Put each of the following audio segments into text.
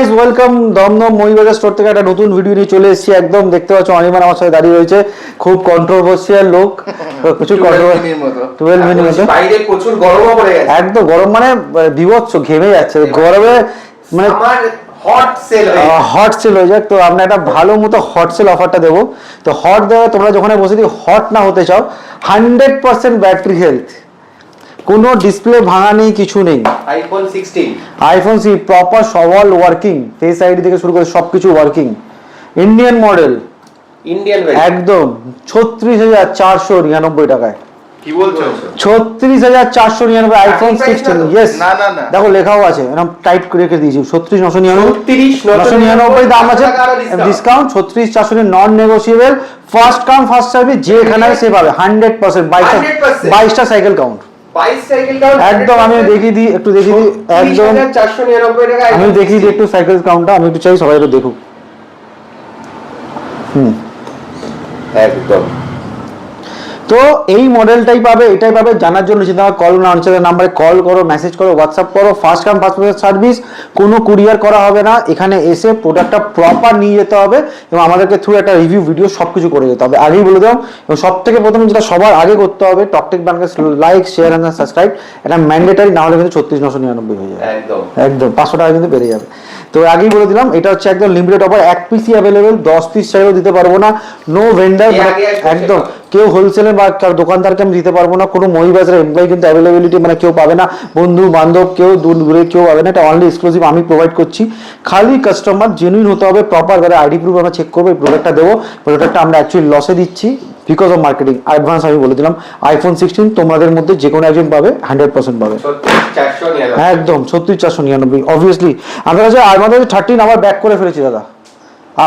Guys, welcome Dumdum মহিবাজার store থেকে একটা নতুন ভিডিও নিয়ে চলে এসেছি। একদম দেখতে পাচ্ছ অনিমান আমার সাথে দাঁড়িয়ে রয়েছে, খুব কন্ট্রোভার্সিয়াল লোক, প্রচুর কন্ট্রোভার্সিয়াল মতো 12 মিনিট মতো। বাইরে প্রচুর গরমও পড়ে গেছে, একদম গরম মানে বিভৎস, ঘেমে যাচ্ছে গরমে, মানে হট সেল হয়ে যাক। তো আমরা একটা ভালো মতো হট সেল অফারটা দেবো। তো হট দেওয়া তোমরা যখন বসে দিই হট না হতে চাও, 100% ব্যাটারি হেলথ, কোনো ডিসপ্লে ভাঙা নেই, কিছু নেই। আইফোন সি প্রপার সওয়াল ওয়ার্কিং, ফেস আইডি থেকে শুরু করে সবকিছু ওয়ার্কিং, ইন্ডিয়ান মডেল, একদম 36,499 টাকায়। কি বলছো? 36,499 আইফোন 16। ইয়েস, দেখো লেখাও আছে, এরকম টাইপ করে রেখে দিয়েছি। 36,999 দাম আছে, discount 36,400, non negotiable, first come first service, যেখানে সে পাবে 100%। 22টা সাইকেল কাউন্ট, একদম। আমি দেখিয়ে দিই, একটু দেখিয়ে দিই, একদম 499 টাকা। আমি দেখিয়ে দিই একটু সাইকেল কাউন্টটা, আমি একটু চাই সবাই একটু দেখুক। একদম। তো এই মডেলটাই পাবে, এটাই পাবে। জানার জন্য চিন্তা কল না, অঞ্চলের নাম্বারে কল করো, মেসেজ করো, হোয়াটসঅ্যাপ করো। ফার্স্ট কাম ফার্স্ট সার্ভিস, কোনো কুরিয়ার করা হবে না। এখানে এসে প্রোডাক্টটা প্রপার নিয়ে যেতে হবে এবং আমাদেরকে থ্রু একটা রিভিউ ভিডিও সব কিছু করে যেতে হবে। আগেই বলে দাও, এবং সব থেকে প্রথম যেটা সবার আগে করতে হবে, টকটেক ব্যাংকে লাইক শেয়ার অ্যান্ড সাবস্ক্রাইব, এটা ম্যান্ডেটারি, না হলে কিন্তু 36,999 হয়ে যাবে। একদম 500 টাকা কিন্তু বেড়ে যাবে। তো আগেই বলে দিলাম, এটা হচ্ছে একদম লিমিটেড অফার, 1 পিসই অ্যাভেলেবেল, 10 পিস চাইলেও দিতে পারবো না। নো ভেন্ডার, একদম কেউ হোলসেলে বা দোকানদারকে আমি দিতে পারবো না। কোনো মহিবাজারের এমপ্লয়ি কিন্তু অ্যাভেলেবিলিটি মানে কেউ পাবে না, বন্ধু বান্ধব কেউ দূরে কেউ পাবে না। এটা অনলি এক্সক্লুসিভ আমি প্রোভাইড করছি। খালি কাস্টমার জেনুইন হতে হবে, প্রপার যারা আইডি প্রুফ আমরা চেক করবো, এই প্রোডাক্টটা দেবো। প্রোডাক্টটা আমরা অ্যাকচুয়ালি লসে দিচ্ছি বিকজ অফ মার্কেটিং। অ্যাডভান্স আমি বলে দিলাম, আইফোন 16 তোমাদের মধ্যে যে কোনো একজন পাবে, 100% পাবে। একদম 36,499। অবভিয়াসলি আমাদের কাছে আমাদের 13 আবার ব্যাক করে ফেলেছি দাদা,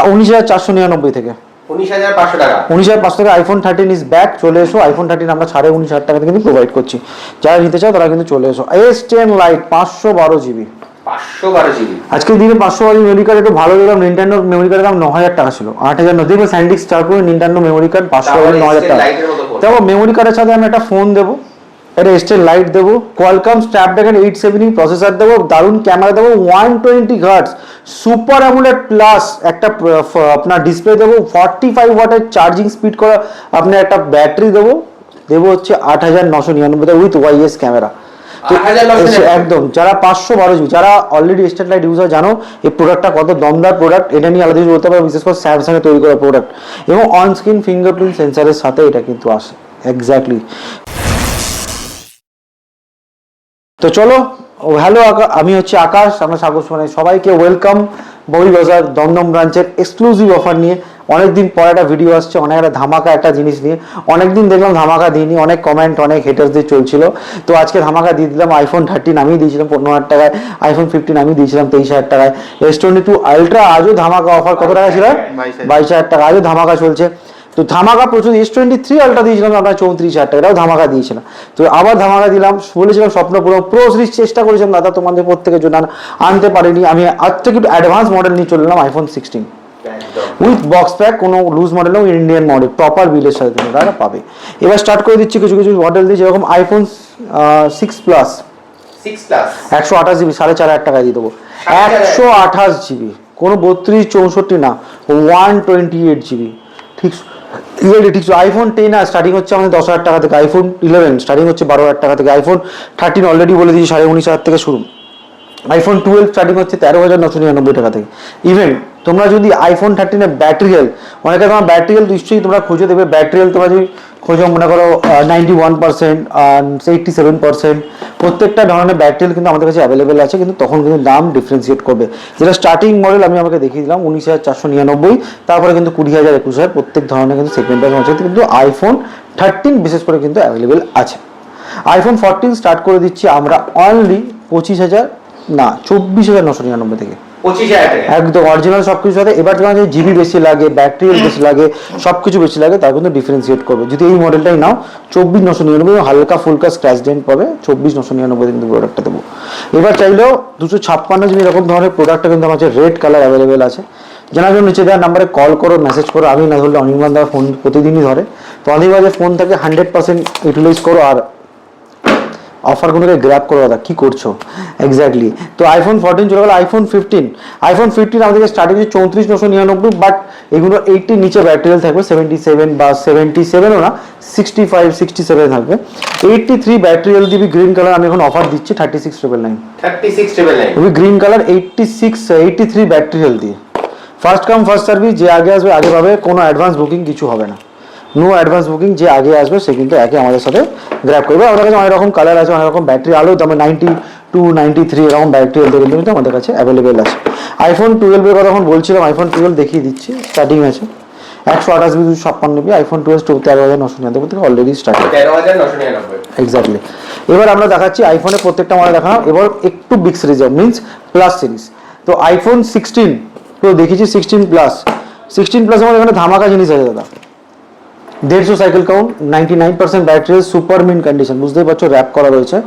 19,499 থেকে 19,500 টাকা। 19,500 টাকা আইফোন 13 ইজ ব্যাক। চলে এসো, আইফোন 13 আমরা 19,500 টাকা থেকে কিন্তু প্রোভাইড করছি। যারা নিতে চাও তারা কিন্তু চলে এসো। S10 লাইট 512 জিবি, 512 জিবি আজকে দিনে 512 মেমোরি কার্ড একটু ভালো দিলাম। নিনটেন্ডো মেমোরি কার্ডের দাম 9,000 টাকা ছিল, 8,000 দেখবে স্যান্ডিক্স চার করে নিনটেন্ডো মেমোরি কার্ড 512 9,000 টাকা। দেখো মেমোরি কার্ডের সাথে আমি একটা ফোন দেবো, এটা S10 লাইট দেবো, কোয়ালকম স্ন্যাপড্রাগন 870 প্রসেসর দেবো, দারুণ ক্যামেরা দেবো, 120 হার্টজ সুপার অ্যামোলেড প্লাস একটা আপনার ডিসপ্লে দেবো, 45 ওয়াটের চার্জিং স্পিড করা আপনার একটা ব্যাটারি দেবো হচ্ছে 8,999 উইথ ওয়াইএস ক্যামেরা। তো একদম যারা 512 জিবি, যারা অলরেডি S10 লাইট ইউজার জানো এই প্রোডাক্টটা কত দমদার প্রোডাক্ট, এটা নিয়ে আলাদা কিছু বলতে পারবো, বিশেষ করে স্যামসাং এ তৈরি করা প্রোডাক্ট এবং অন স্ক্রিন ফিঙ্গারপ্রিন্ট সেন্সারের সাথে এটা কিন্তু আসে। এক্স্যাক্টলি। তো চলো, হ্যালো আমি হচ্ছে আকাশ, আমরা সাগর মানে সবাইকে ওয়েলকাম মহিবাজার দমদম ব্রাঞ্চের এক্সক্লুসিভ অফার নিয়ে। অনেকদিন পর একটা ভিডিও আসছে, অনেক একটা ধামাকা একটা জিনিস নিয়ে। অনেকদিন দেখলাম ধামাকা দিইনি, অনেক কমেন্ট অনেক হেটার্সদের চলছিল। তো আজকে ধামাকা দিয়ে দিলাম। আইফোন 13 আমি দিয়েছিলাম 15,000 টাকায়, আইফোন 15 আমি দিয়েছিলাম 23,000 টাকায়। S22 আলট্রা আজও ধামাকা অফার, কত টাকা ছিল? 22,000 টাকা, আজও ধামাকা চলছে। তো ধামাকা প্রচুর। S23 আলট্রা দিয়েছিলাম আমরা 34,000 টাকা, এটাও ধামাকা দিয়েছিলাম। তো আবার ধামাকা দিলাম, বলেছিলাম স্বপ্ন পুরো প্রো সিরিজ চেষ্টা করেছিলাম দাদা তোমাদের প্রত্যেকের জন্য, আনতে পারিনি। আমি আজ থেকে একটু অ্যাডভান্স মডেল নিয়ে চলে এলাম, আইফোন 16 উইথ বক্স প্যাক, কোনো লুজ মডেল নয়, ইন্ডিয়ান মডেল প্রপার বিলের সাথে তোমরা পাবে। এবার স্টার্ট করে দিচ্ছি কিছু কিছু মডেল দিয়ে, যেরকম আইফোন 6 প্লাস 128 জিবি 4,500 টাকায় দিয়ে দেবো। 128 জিবি, কোনো 32 64 না, 128 জিবি। ঠিক ঠিক। আইফোন 10 আর স্টার্টিং হচ্ছে আমাদের 10,000 টাকা থেকে, আইফোন 11 স্টার্টিং হচ্ছে 12,000 টাকা থেকে, আইফোন 13 অলরেডি বলে দিয়েছি 19,500 থেকে শুরু, আইফোন 12 স্টার্টিং হচ্ছে 13,999 টাকা থেকে। ইভেন তোমরা যদি আইফোন 13 এর ব্যাটারি হেলথ, অনেকে তোমার ব্যাটারি হেলথ নিশ্চয়ই তোমরা খুঁজে দেবে, ব্যাটারি হেলথ তোমরা যদি খোঁজো মনে করো 91%, 87%, প্রত্যেকটা ধরনের ব্যাটারি হেলথ কিন্তু আমাদের কাছে অ্যাভেলেবেল আছে, কিন্তু তখন কিন্তু দাম ডিফারেন্সিয়েট করবে। যেটা স্টার্টিং মডেল আমি আমাকে দেখিয়ে দিলাম 19,499, তারপরে কিন্তু 20,000 21,000 প্রত্যেক ধরনের কিন্তু সেগমেন্টের মধ্যে কিন্তু আইফোন 13 বিশেষ করে কিন্তু অ্যাভেলেবেল আছে। আইফোন 14 স্টার্ট করে দিচ্ছি আমরা অনলি 25,000 না 24,999 থেকে, 25,000 টাকা একদম অরিজিনাল সবকিছু সাথে। এবার তোমার যে জিবি বেশি লাগে, ব্যাটারি বেশি লাগে, সবকিছু বেশি লাগে, তার কিন্তু ডিফারেন্সিয়েট করবে। যদি এই মডেলটাই নাও 24,999, হালকা ফুলকা স্ক্র্যাচ ডেন্ট পাবে, 24,999 কিন্তু প্রোডাক্টটা দেবো। এবার চাইলেও 256 জিবি এরকম ধরনের প্রোডাক্টটা কিন্তু আমার কাছে রেড কালার অ্যাভেলেবেল আছে। জানার জন্য নিচে দেওয়ার নাম্বারে কল করো, মেসেজ করো। আমি না ধরলে অনির্বাণ দা ফোন প্রতিদিনই ধরে, তো অনির্বাণের ফোন থেকে 100% ইউটিলাইজ করো। আর অফারগুলোকে গ্র্যাব করো দাদা, কি করছো এক্স্যাক্টলি। তো আইফোন 14 চলে গেল, আইফোন 15 আমাদেরকে স্টার্টিং হচ্ছে 34,999, বাট এগুলো 80 নিচে ব্যাটারি থাকবে, 77 বা 77ও না, 65 67 থাকবে। 83 ব্যাটারি দিবি গ্রিন কালার আমি এখন অফার দিচ্ছি 36,999 ওই গ্রিন কালার 83 ব্যাটারি হেলথ দিয়ে। ফার্স্ট কাম ফার্স্ট সার্ভিস, যে আগে আসবে আগে পাবে, কোনো অ্যাডভান্স বুকিং কিছু হবে না, নো অ্যাডভান্স বুকিং, যে আগে আসবে সে কিন্তু একে আমাদের সাথে গ্র্যাব করবে। আমাদের কাছে অনেক রকম কালার আছে, অনেক রকম ব্যাটারি, আলো দামে 92 93 এরকম ব্যাটারি হেলথ কিন্তু আমাদের কাছে অ্যাভেলেবেল আছে। আইফোন 12 এর কথা যখন বলছিলাম, আইফোন 12 দেখিয়ে দিচ্ছি, স্টার্টিং আছে 128 জিবি 256 জিবি, আইফোন 12 13,999 থেকে অলরেডি স্টার্ট 13,999 এক্স্যাক্টলি। এবার আমরা দেখাচ্ছি আইফোনের প্রত্যেকটা মডেল দেখানো, এবার একটু big series means plus series. তো আইফোন 16 তো দেখেছি, 16 প্লাস আমাদের এখানে ধামাকা জিনিস আছে দাদা। 150 cycle count, 99% battery, super mint condition, বুঝতেই পারছো, র্যাপ করা রয়েছে,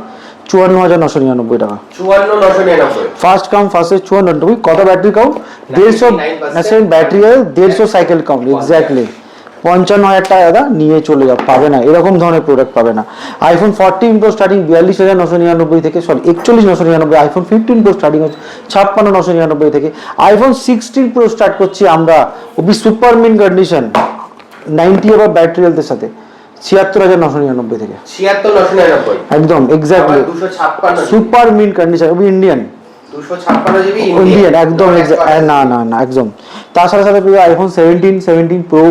54,999 টাকা। 54,999 ফার্স্ট কাম ফার্স্টে 54, কত battery count? 150 battery, 150 cycle count exactly. 55,000 টাকা দাদা নিয়ে চলে যাও, পাবে না এরকম ধরনের প্রোডাক্ট পাবে না। আইফোন 14 প্রো স্টার্টিং 42,999 থেকে, সরি 41,999। আইফোন 15 প্রো স্টার্টিং হচ্ছে 56,999 থেকে। আইফোন 16 প্রো স্টার্ট করছি আমরা, ওবি সুপার মিন কন্ডিশন, 90 আবার ব্যাটারি হেলথের সাথে, 76,999 থেকে। 76,999 একদম এক্স্যাক্টলি 256 সুপার মিন কন্ডিশন, ওবি ইন্ডিয়ান 256 জিবি ইন্ডিয়ান একদম না একদম। তার সাথে সাথে পেয়ে iPhone 17 pro,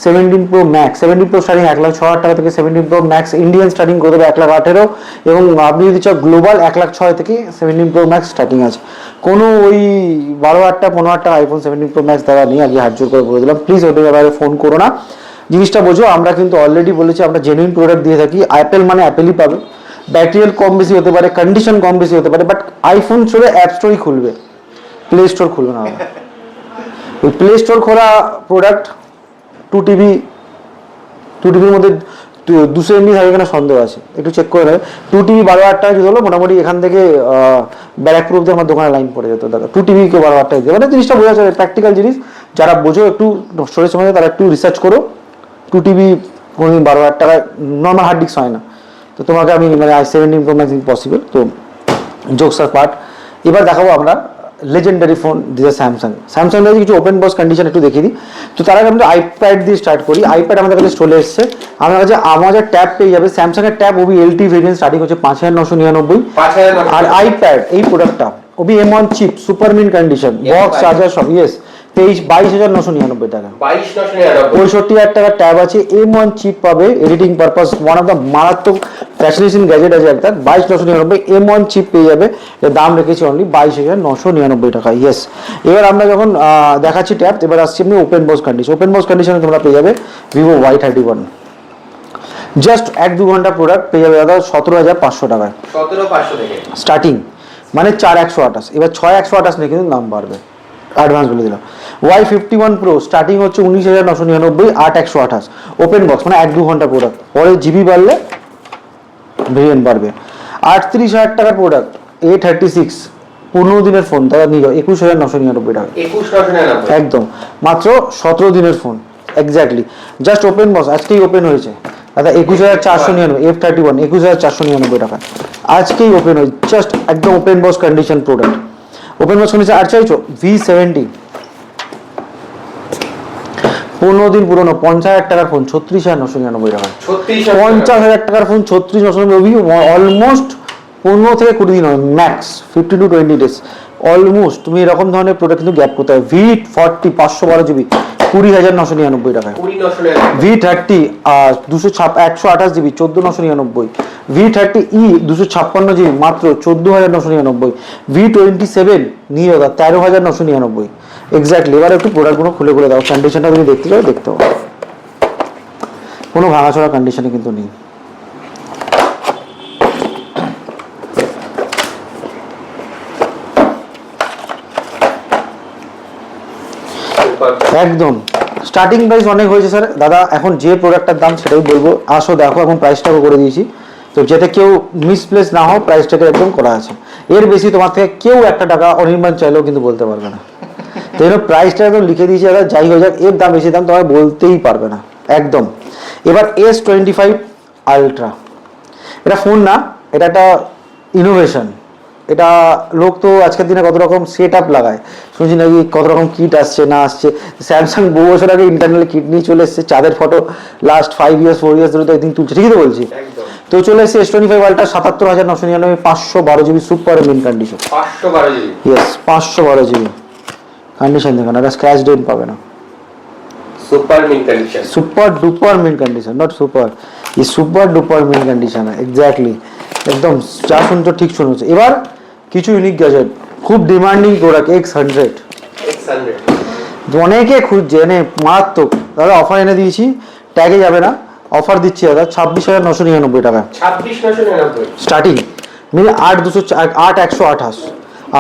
17 pro max, 17 pro starting 1,06,000 টাকা থেকে, 17 প্রো ম্যাক্স ইন্ডিয়ান স্টার্টিং করে দেবে 1,18,000, এবং আপনি যদি চাও গ্লোবাল 1,06,000 থেকে 17 প্রো ম্যাক্স স্টার্টিং আছে। কোনো ওই 12,000 টাকা 15,000 টাকা আইফোন 17 প্রো ম্যাক্স দেওয়া নেই, আগে হাত জোর করে বলে দিলাম, প্লিজ ওটার ব্যাপারে ফোন করো না। জিনিসটা বোঝো, আমরা কিন্তু অলরেডি বলেছি আমরা জেনুইন প্রোডাক্ট দিয়ে থাকি। অ্যাপেল মানে অ্যাপেলই পাবে, ব্যাটারি কম বেশি হতে পারে, কন্ডিশন কম বেশি হতে পারে, বাট আইফোন চলে অ্যাপ স্টোরই খুলবে, প্লে স্টোর খুলবে না। ওই প্লে স্টোর খোলা প্রোডাক্ট 2 টিভির মধ্যে 200 MB থাকে কিনা সন্দেহ আছে, একটু চেক করে নেবে। 2 টিভি 12,000 টাকা যদি হলো, মোটামুটি এখান থেকে ব্যারাকপুর অব্দি আমার দোকানে লাইন পড়ে যেত দাদা। 2 টিভি কে 12,000 টাকা দিয়ে, মানে জিনিসটা বোঝা যায়, প্র্যাকটিক্যাল জিনিস। যারা বোঝো একটু স্টোরেজ সময় তারা একটু রিসার্চ করো। 2 টিভি কোনোদিন 12,000 টাকায় নর্মাল হার্ড ডিস্ক হয় না। তো তোমাকে আমি মানে i17 প্রো ম্যাক্স পসিবল, তো জোকস আর পার্ট। এবার দেখাবো আমরা লেজেন্ডারি ফোন দিয়ে স্যামসাং এর কিছু ওপেন বক্স কন্ডিশন একটু দেখিয়ে দিই। তো তার আগে আমরা আইপ্যাড দিয়ে স্টার্ট করি। আইপ্যাড আমাদের কাছে চলে এসেছে, আমার কাছে আমাদের ট্যাব পেয়ে যাবে। স্যামসাং এর ট্যাব ওবি এলটি ভেরিয়েন্ট স্টার্টিং হচ্ছে 5,999। আর আইপ্যাড এই প্রোডাক্টটা ওবি M1 chip, super mint condition, box charger সব, ইয়েস, 22,999 টাকা। 65,000 টাকার ট্যাব আছে, M1 চিপ পাবে, editing purpose, one of the মারাত্মক ফ্যাশনেশন গ্যাজেট আছে একটা, 22,999 M1 চিপ পেয়ে যাবে। এর দাম রেখেছি অনলি 22,999 টাকা, ইয়েস। এবার আমরা যখন দেখাচ্ছি ট্যাব, এবার আসছি আপনি open box condition. Open box কন্ডিশনে তোমরা পেয়ে যাবে ভিভো Y31, জাস্ট 1-2 ঘন্টা প্রোডাক্ট পেয়ে যাবে দাদা 17,500 টাকায়, 17,500 থেকে স্টার্টিং, মানে 4,128। এবার 6,128 নিয়ে কিন্তু দাম বাড়বে, অ্যাডভান্স বলে দিলাম। Y51 প্রো স্টার্টিং হচ্ছে 19,999, 8,128 ওপেন বক্স, মানে 1-2 ঘন্টা প্রোডাক্ট। পরে জিবি বাড়লে ভেরিয়েন্ট বাড়বে। 38,000 টাকার প্রোডাক্ট A36 15 দিনের ফোন, দাদা নিয়ে যাও 21,999 টাকা, 21,999 একদম মাত্র 17 দিনের phone exactly. Just open box আজকেই ওপেন হয়েছে দাদা, 21,499 F31 21,499 টাকা আজকেই ওপেন হয়েছে, জাস্ট একদম open box condition product. Open box condition আর চাইছো V70 15 দিন পুরনো 50,000 টাকার ফোন 36,999 টাকা, 50,000 টাকার ফোন 36,999, অলমোস্ট 15 থেকে 20 দিন হয় ম্যাক্স, 15 to 20 ডেজ অলমোস্ট। তুমি এরকম ধরনের প্রোডাক্ট কিন্তু গ্যাপ করতে হবে। V40 512 জিবি 20,999 টাকায়, V30 128 জিবি 14,999, V30e 256 জিবি মাত্র 14,999, V27 নিয়ে দাদা 13,999 এক্স্যাক্টলি। এবার একটু প্রোডাক্টগুলো খুলে খুলে দাও, কন্ডিশনটা তুমি দেখতে চাও দেখতে পাবো, কোনো ভাঙাচোরা কন্ডিশনে কিন্তু নেই। একদম স্টার্টিং প্রাইস অনেক হয়েছে স্যার দাদা, এখন যে প্রোডাক্টটার দাম সেটাই বলবো, আসো দেখো, এখন প্রাইসটাও করে দিয়েছি, তো যাতে কেউ মিসপ্লেস না হোক, প্রাইসটাকে একদম করা আছে। এর বেশি তোমার থেকে কেউ 1 টাকা অনির্বাণ চাইলেও কিন্তু বলতে পারবে না, তো এর প্রাইসটা একদম লিখে দিয়েছি দাদা, যাই হয়ে যাক এর দাম বেশি দাম তোমার বলতেই পারবে না একদম। এবার S25 আলট্রা, এটা ফোন না, এটা একটা ইনোভেশন। এটা লোক তো আজকের দিনে কত রকম সেট আপ লাগায়, শুনছি নাকি কত রকম কিট আসছে না আসছে। স্যামসাং বহু বছর আগে ইন্টারনাল কিট নিয়ে চলে এসেছে, চাঁদের ফটো লাস্ট 5 ইয়ার্স 4 ইয়ার্স ধরে তো একদিন তুলছে, ঠিকই তো বলছি। একদম তো চলে এসেছে S25 ultra 77,999, 512 GB super mint condition. 512 GB. Yes 512 GB condition, দেখুন এটা স্ক্র্যাচ ডেন্ট পাবে না, super mint condition. Super duper mint condition, not super, ये super duper mint condition exactly, একদম যা শুনছো ঠিক শুনেছো। এবার কিছু ইউনিক গ্যাজেট, খুব ডিমান্ডিং প্রোডাক্ট X100, অনেকে খুঁজছে, মানে মারাত্মক দাদা অফার এনে দিয়েছি, ট্যাগে যাবে না, অফার দিচ্ছি দাদা 26,999 টাকা 26,999 স্টার্টিং, মিলে 8,128।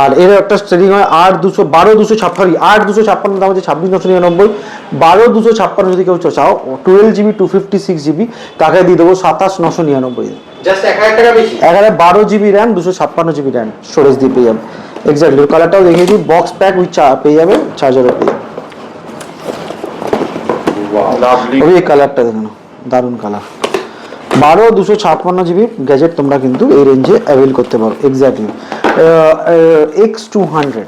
আর এর একটা স্টার্টিং হয় 8,256, 8,256 দাম হচ্ছে 26,999, 12,256 যদি কেউ চাও 12 জিবি 256 জিবি তাকে দিয়ে দেবো 27,999। জাস্ট 1000 টাকা বেশি। 12 GB RAM 256 GB RAM storage দিয়ে পেয়ে যাবে। এক্স্যাক্টলি কালারটাও দেখিয়ে দিই, বক্স প্যাক উইথ পেয়ে যাবে, চার্জারও পেয়ে যাবে। Wow lovely. ওই কালারটা দেখুন, দারুণ কালার। 12,256 জিবি গ্যাজেট তোমরা কিন্তু এই রেঞ্জে অ্যাভেল করতে পারো। এক্স্যাক্টলি X200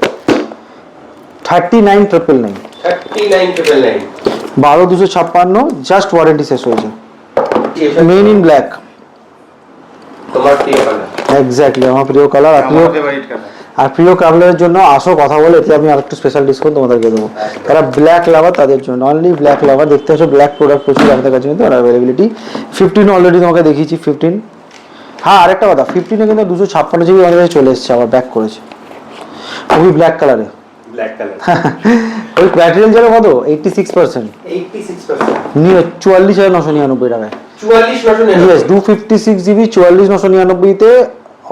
39,999, 39,999 12,256, জাস্ট ওয়ারেন্টি শেষ হয়েছে। মেন ইন ব্ল্যাক, তোমার প্রিয় কালার। এক্স্যাক্টলি আমার প্রিয় কালার। আর প্রিয় কালারের জন্য আসো কথা বলে, এতে আমি আরেকটু স্পেশাল ডিসকাউন্ট তোমাদেরকে দেবো। যারা ব্ল্যাক লাভার তাদের জন্য, অনলি ব্ল্যাক লাভার, দেখতে পাচ্ছ ব্ল্যাক প্রোডাক্ট প্রচুর আমাদের কাছে কিন্তু অ্যাভেলেবিলিটি। 15 অলরেডি তোমাকে দেখিয়েছি 15। হ্যাঁ আরেকটা কথা, 15-এ কিন্তু 256 জিবি আমাদের কাছে চলে এসেছে, আবার ব্যাক করেছে, ওই ব্ল্যাক কালারে। Black colour. ওই ব্যাটারি যাবে কত 86%, 86%। নিয়ে 44,999 টাকায়। 44,999 ইয়েস 256 জিবি 44,999-তে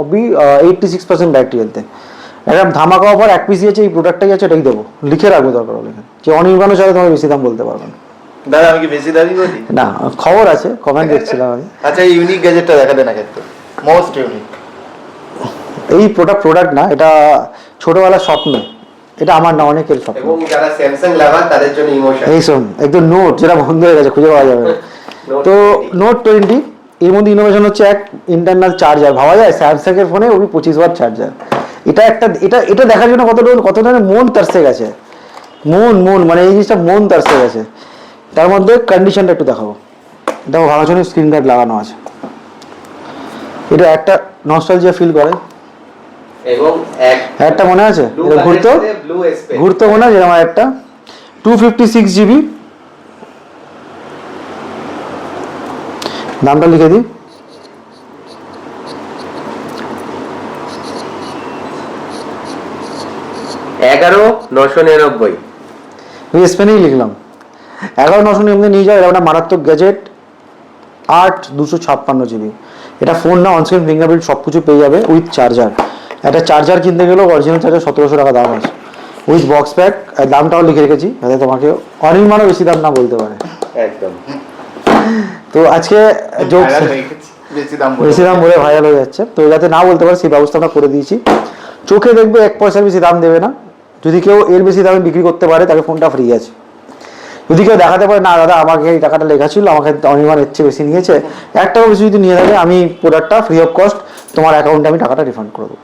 অবি 86% ব্যাটারি হেলথে। এরকম ধামাকা অফার, এক পিসি আছে, এই প্রোডাক্টটাই আছে, এটাই দেবো, লিখে রাখবো দরকার হলে। যে অনির্বাণও চাইলে তোমাকে বেশি দাম বলতে পারবেন দাদা, আমি কি বেশি দাবি বলি? না, খবর আছে, কমেন্ট দেখছিলাম আমি। আচ্ছা, এই ইউনিক গ্যাজেটটা দেখাতে না, কিন্তু মোস্ট ইউনিক। এই প্রোডাক্ট না, এটা ছোটবেলার স্বপ্ন, এটা আমার না, অনেকের স্বপ্ন। এবং যারা স্যামসাং লাভার তাদের জন্য ইমোশন। এই শোন, একদম নোট যেটা বন্ধ হয়ে গেছে, খুঁজে পাওয়া যাবে না। তো নোট 20, এর মধ্যে ইনোভেশন হচ্ছে এক ইন্টারনাল চার্জার, ভাবা যায় স্যামসাং এর ফোনে ওই 25 ওয়াট চার্জার। এটা একটা, এটা দেখার জন্য কত ধরনের মন তারসে গেছে, মন মানে এই জিনিসটা মন তারসে গেছে। তার মধ্যে কন্ডিশনটা একটু দেখাবো, দেখো ভালো জন্য স্ক্রিন গার্ড লাগানো আছে, এটা একটা নস্টালজিয়া ফিল করে। এবং একটা মনে আছে ঘুরতো মনে আছে আমার একটা 256 জিবি, দামটা লিখে দিই, 11,999। আমি স্পেনেই লিখলাম 11,999 নিয়ে যাও। এটা একটা মারাত্মক গ্যাজেট, 8,256 জিবি। এটা ফোন না, অনস্ক্রিন ফিঙ্গারপ্রিন্ট সব কিছু পেয়ে যাবে উইথ চার্জার। একটা চার্জার কিনতে গেলেও অরিজিনাল চার্জার 1,700 টাকা দাম আছে, উইথ বক্স প্যাক। দামটাও লিখে রেখেছি যাতে তোমাকে অনির্বাণও বেশি দাম না বলতে পারে। একদম। তো আজকে বেশি দাম বলে ভাইরাল হয়ে যাচ্ছে, তো যাতে না বলতে পারে সেই ব্যবস্থা আমরা করে দিয়েছি। চোখে দেখবে 1 পয়সার বেশি দাম দেবে না, যদি কেউ এর বেশি দামে বিক্রি করতে পারে তাকে ফোনটা ফ্রি আছে। যদি কেউ দেখাতে পারে না দাদা আমাকে এই টাকাটা লেখা ছিল, আমাকে অনির্বাণ এর চেয়ে বেশি নিয়েছে, 1 টাকা বেশি যদি নিয়ে থাকে, আমি প্রোডাক্টটা ফ্রি অফ কস্ট তোমার অ্যাকাউন্টে আমি টাকাটা রিফান্ড করে দেবো।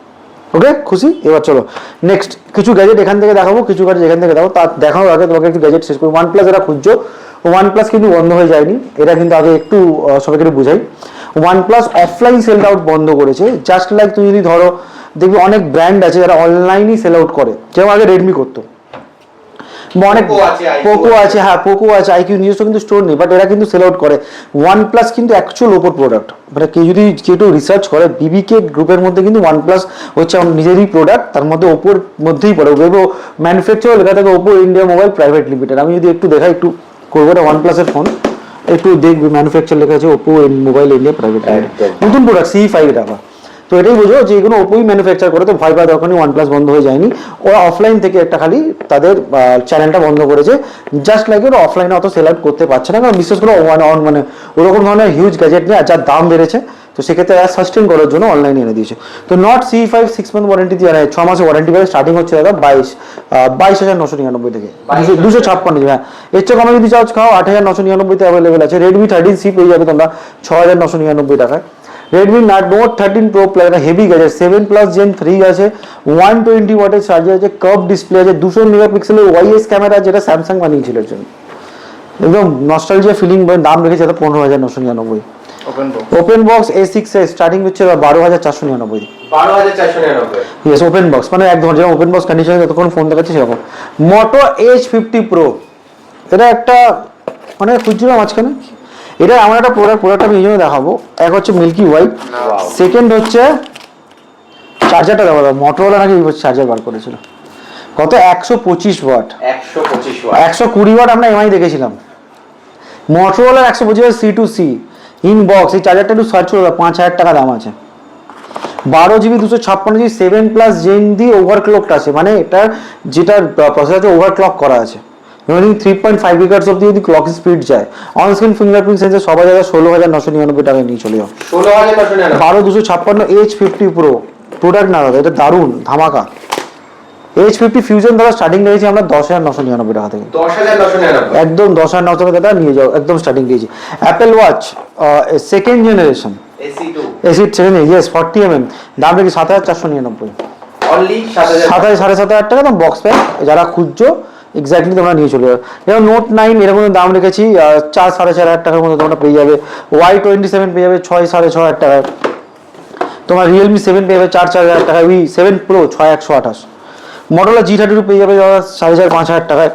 ওকে, খুশি? এবার চলো নেক্সট কিছু গ্যাজেট এখান থেকে দেখাবো, কিছু গ্যাজেট এখান থেকে দেখাবো। তার দেখানোর আগে তোমাকে একটু গ্যাজেট শেষ করি। OnePlus এরা খুঁজছো, OnePlus কিন্তু বন্ধ হয়ে যায়নি, এটা কিন্তু আগে একটু সবাইকে একটু বুঝাই। OnePlus অফলাইন সেল আউট বন্ধ করেছে, জাস্ট লাইক তুমি যদি ধরো দেখবি অনেক ব্র্যান্ড আছে যারা অনলাইনই সেল আউট করে, যেমন আগে রেডমি করতো, অনেক পোকো আছে, হ্যাঁ পোকো আছে, আইকিউ নিজস্ব কিন্তু স্টোর নেই, বাট এরা কিন্তু সেল আউট করে। OnePlus কিন্তু অ্যাকচুয়াল ওপোর প্রোডাক্ট, মানে কেউ যদি একটু রিসার্চ করে বিবিকে গ্রুপের মধ্যে কিন্তু OnePlus হচ্ছে আমার নিজেরই প্রোডাক্ট, তার মধ্যে ওপোর মধ্যেই পড়ে। ওপো ম্যানুফ্যাকচার লেখা থাকে Oppo India mobile private limited. আমি যদি একটু দেখাই, একটু করবো, এটা OnePlus এর ফোন, একটু দেখবি ম্যানুফ্যাকচার লেখা আছে Oppo mobile India private limited, নতুন প্রোডাক্ট C5 টাকা। তো এটাই বোঝো যে এগুলো ওপোই ম্যানুফ্যাকচার করে, তো ভয় পাওয়ার দরকার নেই, OnePlus বন্ধ হয়ে যায়নি। ওরা অফলাইন থেকে একটা খালি তাদের চ্যানেলটা বন্ধ করেছে, জাস্ট লাইক ওরা অফলাইনে অত সেল আউট করতে পারছে না, কারণ বিশেষ করে মানে ওরকম ধরনের হিউজ গ্যাজেট নিয়ে যার দাম বেড়েছে, তো সেক্ষেত্রে সাস্টেন করার জন্য অনলাইনে এনে দিয়েছে। তো নট C5 6 মান্থ ওয়ারেন্টি দিয়ে 6 মাসের ওয়ারেন্টি পেয়ে স্টার্টিং হচ্ছে দাদা 22,999 থেকে 256 জিবি। হ্যাঁ, এর চেয়ে কমে যদি চার্জ খাও 8,999 তে অ্যাভেলেবেল আছে। Redmi 13C পেয়ে যাবে তোমরা 6,999 টাকায়। রেডমি নোট 13 প্রো প্লাস একটা হেভি গ্যাজেট 7+ Gen 3 আছে, 120 ওয়াটের চার্জার আছে, কার্ভ ডিসপ্লে আছে, 200 মেগাপিক্সেলের ওয়াইএস ক্যামেরা যেটা স্যামসাং বানিয়েছিল এর জন্য। একদম নস্টালজিয়া ফিলিং, দাম রেখেছে 15,999। ওপেন বক্স A6 এর স্টার্টিং হচ্ছে 12,499। 12,499। ইয়েস, ওপেন বক্স মানে একদম যেমন ওপেন বক্স কন্ডিশনে যতক্ষণ ফোন দেখাচ্ছে সেরকম। মোটো H50 Pro, এটা একটা মানে খুঁজছিলাম মাঝখানে, এটা আমার একটা প্রোডাক্ট আমি এই জন্য দেখাবো। এক হচ্ছে মিল্কি হোয়াইট, সেকেন্ড হচ্ছে চার্জারটা দেখো, মোটোরোলা নাকি চার্জার বার করেছিল, কত 125 ওয়াট, 125 ওয়াট, 120 ওয়াট আমরা এমআই দেখেছিলাম। Motorola 125 watt C2C in box, এই চার্জারটা একটু সার্চ করে 5,000 টাকা দাম আছে। 12GB 256GB 7+ Gen দিয়ে ওভারক্লকড আছে, মানে এটার যেটা প্রসেসর আছে ওভারক্লক করা আছে। 3.5 GHz অব্দি যদি ক্লক স্পিড যায়, অন স্ক্রিন ফিঙ্গারপ্রিন্ট সেন্সর সবাই জায়গা 16,999 টাকায় নিয়ে চলে যাও। 16,999। 12,256 H50 Pro প্রোডাক্ট না দাদা, এটা দারুণ ধামাকা। H50 ফিউশন দাদা স্টার্টিং দিয়েছি আমরা 10,999 টাকা থেকে, 10,999 একদম 10,999 টাকা নিয়ে যাও, একদম স্টার্টিং দিয়েছি। Apple watch second generation AC2 acid 7 yes 40mm, দাম রেখে 7,499, অনলি 7,000। 7,500 টাকা দাম বক্স প্যাক। যারা খুঁজছো এক্স্যাক্টলি তোমরা নিয়ে চলে যাবে। যেমন নোট 9 এরকম দাম রেখেছি 4,500 টাকার মধ্যে তোমরা পেয়ে যাবে। Y27 পেয়ে যাবে 6,500 টাকায়। তোমার রিয়েলমি 7 পেয়ে যাবে 4,000 টাকায়। V7 Pro 6,128। মটোরোলা G32 পেয়ে যাবে দাদা 4,500 টাকায়।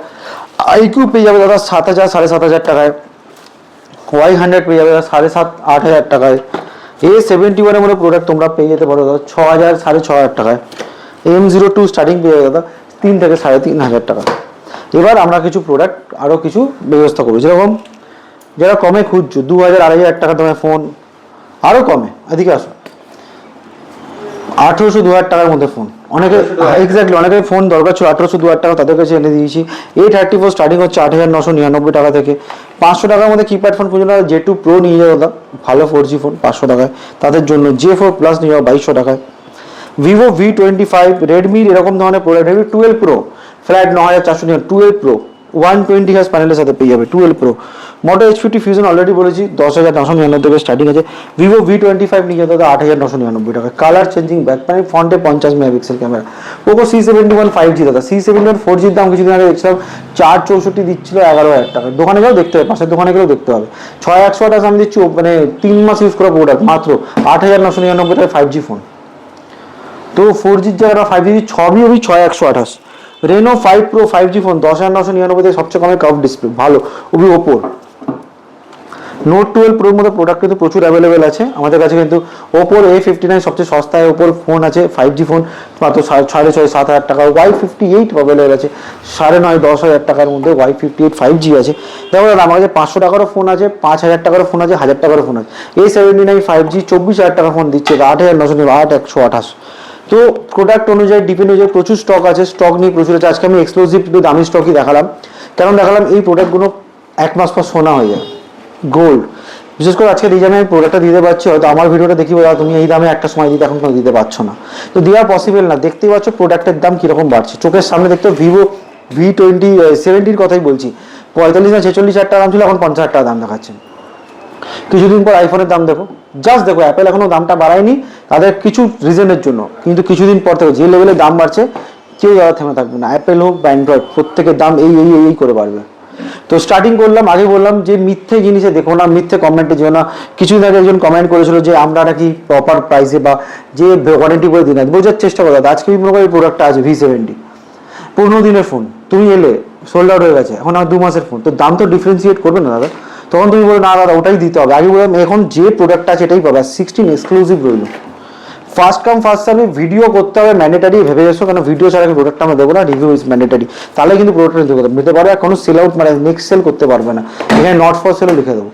IQ পেয়ে যাবে দাদা 7,000 7,500 টাকায়। Y100 পেয়ে যাবে 7,500 টাকায়। A71 এর মধ্যে প্রোডাক্ট তোমরা পেয়ে যেতে পারো দাদা 6,000 6,500 টাকায়। M02 স্টার্টিং পেয়ে যাবে দাদা 3 থেকে 3,500 টাকা। এবার আমরা কিছু প্রোডাক্ট আরও কিছু ব্যবস্থা করবো, যেরকম যারা কমে খুঁজছো 2,000 2,500 টাকা দামের ফোন, আরও কমে এদিকে আসো, 1,800 2,000 টাকার মধ্যে ফোন। অনেকে এক্স্যাক্টলি অনেকের ফোন দরকার ছিল 1,800 2,000 টাকা, তাদের কাছে এনে দিয়েছি। A34 স্টার্টিং হচ্ছে 8,999 টাকা থেকে। 500 টাকার মধ্যে কিপ্যাড ফোন খুঁজে নাও, J2 Pro নিয়ে যাও দাদা, ভালো 4G ফোন 500 টাকায়। তাদের জন্য J4 Plus নিয়ে যাও 2,200 টাকায়। Vivo V25, রেডমির এরকম ধরনের product, Redmi 12 Pro flat 9,400, 12 Pro 120 Hz প্যানেলের সাথে পেয়ে যাবে 12 Pro। মোটো H50 ফিউশন অলরেডি বলেছি 10,999 থেকে স্টার্টিং আছে। Vivo V25 নিয়ে যেতে 8,999 টাকা। কালার চেঞ্জিং ব্যাক প্যানেল, ফ্রন্টে 50 megapixel camera. Poco C71 5G দাদা, C71 4G দাম কিছুদিন আগে দেখছিলাম 464 দিচ্ছিল 11,000 টাকা। দোকানে গেলেও দেখতে হবে, পাশের দোকানে গেলেও দেখতে হবে। 6,128 আমি দিচ্ছি, মানে 3 মাস ইউজ করা প্রোডাক্ট মাত্র 8,999 টাকায় 5G ফোন। তো 4Gর জায়গাটা 5G ছবি 6,128। Reno 5 Pro 5G ফোন 10,999 থেকে সবচেয়ে কমে, কার্ভ ডিসপ্লে ভালো, ওবি ওপোর। নোট 12 প্রোর মধ্যে প্রোডাক্ট কিন্তু প্রচুর অ্যাভেলেবেল আছে আমাদের কাছে, কিন্তু ওপোর A59 সবচেয়ে সস্তায় ওপোর ফোন আছে 5G ফোন মাত্র 6,500-7,000 টাকা। Y58 অ্যাভেলেবেল আছে 9,500-10,000 টাকার মধ্যে। Y58 5G আছে। দেখো দাদা আমার কাছে 500 টাকারও ফোন আছে, 5,000 টাকারও ফোন আছে, 1,000 টাকারও ফোন আছে। A79 5G 24,000 টাকা ফোন দিচ্ছে 8,998। তো প্রোডাক্ট অনুযায়ী ডিপেন্ড অনুযায়ী প্রচুর স্টক আছে, স্টক নিয়ে প্রচুর আছে। আজকে আমি এক্সক্লুসিভ দামি স্টকই দেখালাম, কারণ দেখালাম এই প্রোডাক্টগুলো 1 মাস পর সোনা হয়ে যায়, গোল্ড। বিশেষ করে আজকে এই দামে আমি প্রোডাক্টটা দিতে পারছি, হয়তো আমার ভিডিওটা দেখি বলা তুমি এই দামে একটা সময় দিতে এখন কোনো দিতে পারছো না, তো দেওয়া পসিবল না। দেখতেই পাচ্ছ প্রোডাক্টের দাম কীরকম বাড়ছে চোখের সামনে। দেখতে ভিভো V70 কথাই বলছি, 45 না 46,000 টাকা দাম ছিল, এখন 50,000 টাকা দাম দেখাচ্ছে। কিছুদিন পর আইফোনের দাম দেখো, জাস্ট দেখো অ্যাপেল এখনো দামটা বাড়ায়নি তাদের কিছু রিজনের জন্য, কিন্তু কিছুদিন পর থেকে যে লেভেলে দাম বাড়ছে কেউ যারা থেমে থাকবে না, অ্যাপেল হোক বা অ্যান্ড্রয়েড প্রত্যেকের দাম এই করে বাড়বে। তো স্টার্টিং করলাম, আগে বললাম যে মিথ্যে জিনিসে দেখো না, মিথ্যে কমেন্টে যেও না। কিছুদিন আগে একজন কমেন্ট করেছিল যে আমরা নাকি প্রপার প্রাইসে বা যে ওয়ারেন্টি করে দিন, বোঝার চেষ্টা করো। আজকে মনে করি প্রোডাক্টটা আছে V70 15 দিনের ফোন, তুমি এলে সোল্ড আউট হয়ে গেছে, এখন আমার 2 মাসের ফোন, তো দাম তো ডিফারেন্সিয়েট করবে না দাদা। তখন তুমি বলো না দাদা ওটাই দিতে হবে। আগে বললাম এখন যে প্রোডাক্টটা আছে এটাই পাবে। 16 এক্সক্লুসিভ রইল, first come first service, video করতে হবে ম্যান্ডেটারি ভেবে এসো, কারণ ভিডিও ছাড়া প্রোডাক্টটা আমরা দেবো না, রিভিউ ইজ ম্যান্ডেটারি, তাহলে কিন্তু প্রোডাক্টটা নিতে পারবে। আর কোনো সেল আউট মানে নেক্সট সেল করতে পারবে না, এখানে নট ফর সেলও লিখে দেবো।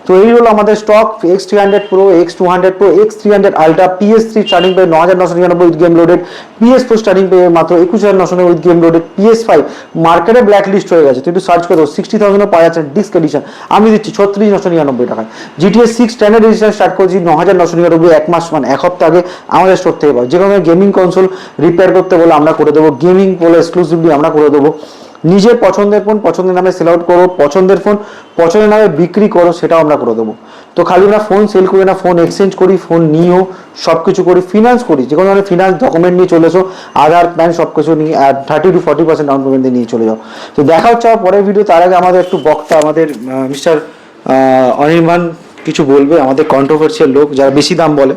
তো এই হলো আমাদের stock. X300 Pro, X200 Pro, X300 Ultra, PS3 starting পেয়ে 9,999 with game loaded, PS4 starting পেয়ে মাত্র 21,999 উইথ গেম লোডেড, PS5 মার্কেটে ব্ল্যাক লিস্ট হয়ে গেছে, তুই একটু সার্চ করে দেবো 60,000 পাওয়া যাচ্ছে ডিস্ক এডিশন, আমি দিচ্ছি 36,999 টাকায়। GTA 6 স্ট্যান্ডার্ড এডিশন স্টার্ট করেছি 9,999, 1 মাস মানে 1 হপ্তাহ আগে আমাদের স্টোর থেকে পাবো। যে কোনো গেমিং কনসোল রিপেয়ার করতে বলে আমরা করে দেবো, গেমিং বলে এক্সক্লুসিভলি আমরা করে দেবো। নিজের পছন্দের ফোন পছন্দের নামে সেল আউট করো, পছন্দের ফোন পছন্দের নামে বিক্রি করো, সেটাও আমরা করে দেবো। তো খালি আমরা ফোন সেল করি না, ফোন এক্সচেঞ্জ করি, ফোন নিয়েও সব কিছু করি, ফিনান্স করি, যে কোনো ধরনের ফিনান্স ডকুমেন্ট নিয়ে চলে এসো, আধার প্যান সব কিছু নিয়ে 30 to 40% ডাউন পেমেন্ট দিয়ে নিয়ে চলে যাও। তো দেখা হচ্ছে আমার পরের ভিডিও। তার আগে আমাদের একটু বক্তা আমাদের মিস্টার অনির্বাণ কিছু বলবে, আমাদের কন্ট্রোভার্সিয়াল লোক যারা বেশি দাম বলে।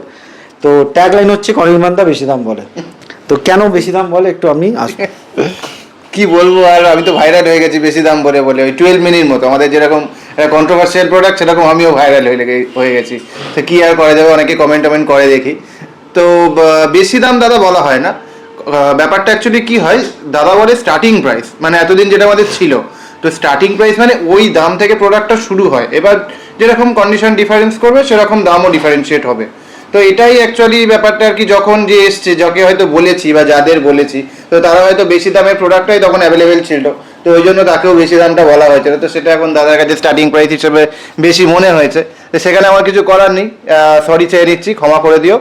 তো ট্যাগ লাইন হচ্ছে অনির্বাণ দা বেশি দাম বলে। তো কেন বেশি দাম বলে একটু আপনি আসুন। কি বলবো, আর আমি তো ভাইরাল হয়ে গেছি বেশি দাম বলে বলে। ওই 12 মিনিট মতো আমাদের যেরকম কন্ট্রোভার্সিয়াল প্রোডাক্ট, সেরকম আমিও ভাইরাল হয়ে গেছি। তো কি আর করা যাবে, অনেকে কমেন্ট করে দেখি। তো বেশি দাম দাদা বলা হয় না। ব্যাপারটা অ্যাকচুয়ালি কি হয়, দাদা বলে স্টার্টিং প্রাইস, মানে এতদিন যেটা আমাদের ছিল, তো স্টার্টিং প্রাইস মানে ওই দাম থেকে প্রোডাক্টটা শুরু হয়। এবার যেরকম কন্ডিশন ডিফারেন্স করবে সেরকম দামও ডিফারেন্সিয়েট হবে। তো এটাই অ্যাকচুয়ালি ব্যাপারটা আর কি। যখন যে এসছে, যাকে হয়তো বলেছি বা যাদের বলেছি, তো তারা হয়তো বেশি দামের প্রোডাক্টটাই তখন অ্যাভেলেবেল ছিল, তো ওই জন্য তাকেও বেশি দামটা বলা হয়েছিল। তো সেটা এখন দাদার কাছে স্টার্টিং প্রাইস হিসেবে বেশি মনে হয়েছে। তো সেখানে আমার কিছু করার নেই, সরি চেয়ে নিচ্ছি, ক্ষমা করে দিও।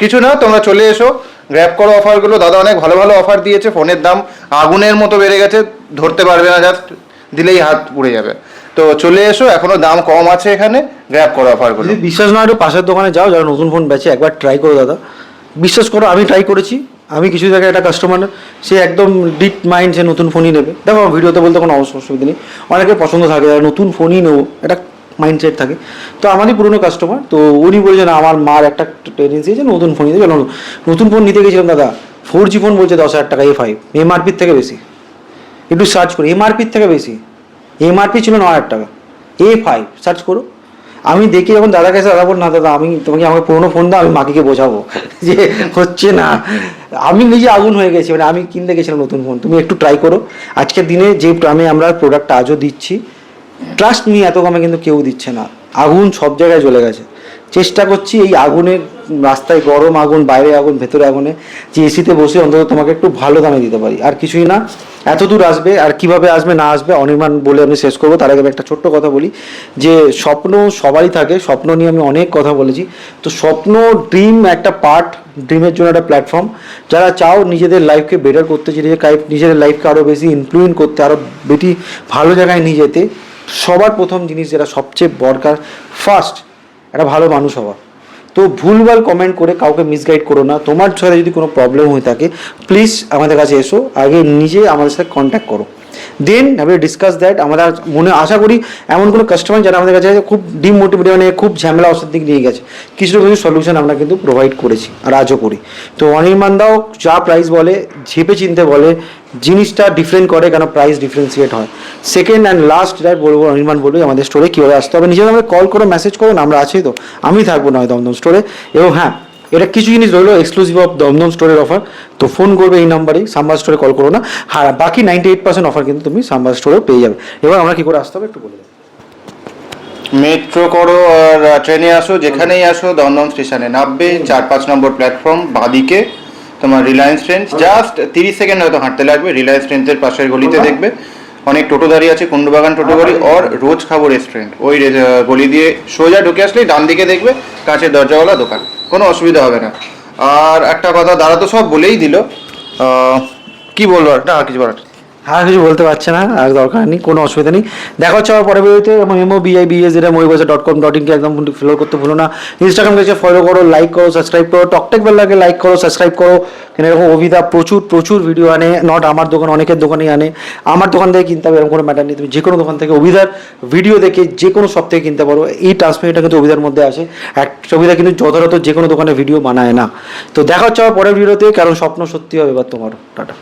কিছু না, তোমরা চলে এসো, গ্র্যাব করো অফারগুলো। দাদা অনেক ভালো ভালো অফার দিয়েছে, ফোনের দাম আগুনের মতো বেড়ে গেছে, ধরতে পারবে না, জাস্ট দিলেই হাত পুড়ে যাবে। তো চলে এসো, এখনো দাম কম আছে এখানে, গ্র্যাব করো অফারগুলো। যদি বিশ্বাস না হয় একটু পাশের দোকানে যাও, যারা নতুন ফোন বেচে, একবার ট্রাই করো দাদা। বিশ্বাস করো, আমি ট্রাই করেছি। আমি কিছু জায়গায় একটা কাস্টমার, সে একদম ডিট মাইন্ড, সে নতুন ফোনই নেবে। দেখো ভিডিওতে বলতে কোনো অসুবিধা নেই, অনেকের পছন্দ থাকে, যারা নতুন ফোনই নেবো এটা মাইন্ডসেট থাকে। তো আমারই পুরনো কাস্টমার, তো উনি বলছেন আমার মার একটা টেন্ডেন্সি আছে নতুন ফোন নিতে। চলো নতুন ফোন নিতে গেছিলাম দাদা, 4G ফোন বলছে 10,000 টাকা, A5 এমআরপির থেকে বেশি। একটু সার্চ করি, এমআরপির থেকে বেশি, এমআরপি ছিল 9,000 টাকা, A5 সার্চ করো। আমি দেখি যখন দাদার কাছে, দাদা বল না দাদা আমি তোমাকে আমাকে পুরোনো ফোন দাও, আমি মাকে বোঝাবো যে হচ্ছে না। আমি নিজে আগুন হয়ে গেছি, মানে আমি কিনতে গেছিলাম নতুন ফোন। তুমি একটু ট্রাই করো, আজকের দিনে যে আমরা প্রোডাক্টটা আজও দিচ্ছি, ট্রাস্ট মি, এত কমে কিন্তু কেউ দিচ্ছে না। আগুন সব জায়গায় জ্বলে গেছে। চেষ্টা করছি এই আগুনের, রাস্তায় গরম আগুন, বাইরে আগুন, ভেতরে আগুনে, যে এসিতে বসে অন্তত তোমাকে একটু ভালো দামে দিতে পারি। আর কিছুই না, এত দূর আসবে, আর কিভাবে আসবে না আসবে অনির্বাণ বলে আমি শেষ করবো। তার আগে আমি একটা ছোট্ট কথা বলি, যে স্বপ্ন সবারই থাকে, স্বপ্ন নিয়ে আমি অনেক কথা বলেছি। তো স্বপ্ন, ড্রিম একটা পার্ট, ড্রিমের জন্য একটা প্ল্যাটফর্ম। যারা চাও নিজেদের লাইফকে বেটার করতে, নিজেদের লাইফকে আরও বেশি ইনফ্লুয়েন্স করতে, আরও বেশি ভালো জায়গায় নিয়ে যেতে, সবার প্রথম জিনিস যেটা সবচেয়ে দরকার, ফার্স্ট একটা ভালো মানুষ হওয়া। তো ভুলভাল কমেন্ট করে কাউকে মিসগাইড করো না। তোমার সাথে যদি কোনো প্রবলেম হয়ে থাকে, প্লিজ আমাদের কাছে এসো, আগে নিজে আমাদের সাথে কন্ট্যাক্ট করো, দেন আমি ডিসকাস দ্যাট। আমরা মনে আশা করি এমন কোনো কাস্টমার যারা আমাদের কাছে খুব ডিমোটিভেট, মানে খুব ঝামেলা অবস্থার দিকে নিয়ে গেছে, কিছু কিছু সলিউশন আমরা কিন্তু প্রোভাইড করেছি আর আজও করি। তো অনির্বাণ দাও যা প্রাইস বলে, ঝেপে চিনতে বলে, জিনিসটা ডিফারেন্ট করে, কেন প্রাইস ডিফারেন্সিয়েট হয়। সেকেন্ড অ্যান্ড লাস্ট যেটা বলবো, অনির্বাণ বলবে আমাদের স্টোরে কীভাবে আসতে হবে। নিজেরা আমাদের কল করো, মেসেজ করো, আমরা আছি তো, আমি থাকবো নয় দমদম স্টোরে। এবং হ্যাঁ, এটা কিছু জিনিস রইলো এক্সক্লুসিভ অফ দমদম স্টোরের অফার। তো ফোন করবে এই নাম্বারেই, সাম্বার স্টোরে কল করো না। হ্যাঁ, বাকি 98% অফার কিন্তু তুমি সাম্বার স্টোরেও পেয়ে যাবে। এবার আমরা কী করে আসতে হবে একটু বলে দেবো। মেট্রো করো আর ট্রেনে আসো, যেখানেই আসো দমদম স্টেশনে নামবে, 4-5 নম্বর প্ল্যাটফর্ম, বাঁদিকে তোমার রিলায়েন্স ট্রেন্ডস, জাস্ট 30 সেকেন্ড হয়তো হাঁটতে লাগবে। রিলায়েন্স ট্রেন্ডসের পাশের গলিতে দেখবে অনেক টোটো দাঁড়িয়ে আছে, কুন্ডুবাগান টোটো গাড়ি ওর রোজ খাবো রেস্টুরেন্ট। ওই গলি দিয়ে সোজা ঢুকে আসলেই ডান দিকে দেখবে কাঁচের দরজাওয়ালা দোকান, কোনো অসুবিধা হবে না। আর একটা কথা, দাদা তো সব বলেই দিল, কি বলবো আর কিছু বলার? আর কিছু বলতে পারছে না, আর দরকার নেই, কোনো অসুবিধা নেই। দেখা হচ্ছে আমার পরের ভিডিওতে। এবং MOBIBAS@mobibazaar.com.in একদম ফলো করতে ভুলো না। ইনস্টাগ্রাম থেকে ফলো করো, লাইক করো, সাবস্ক্রাইব করো। টকটেক বেল লাগে, লাইক করো, সাবস্ক্রাইব করো। কেন এরকম অভিদা প্রচুর ভিডিও আনে, নট আমার দোকান, অনেকের দোকানেই আনে। আমার দোকান থেকে কিনতে হবে এরকম কোনো ম্যাটার নেই, তুমি যে কোনো দোকান থেকে অভিদার ভিডিও দেখে যে কোনো সব থেকে কিনতে পারো। এই ট্রান্সমিটটা কিন্তু অভিদার মধ্যে আসে। অভিদা কিন্তু যথাযথ যে কোনো দোকানে ভিডিও বানায় না। তো দেখা হচ্ছে আমার পরের ভিডিওতে, কারণ স্বপ্ন সত্যি হবে এবার তোমারও। টাটা।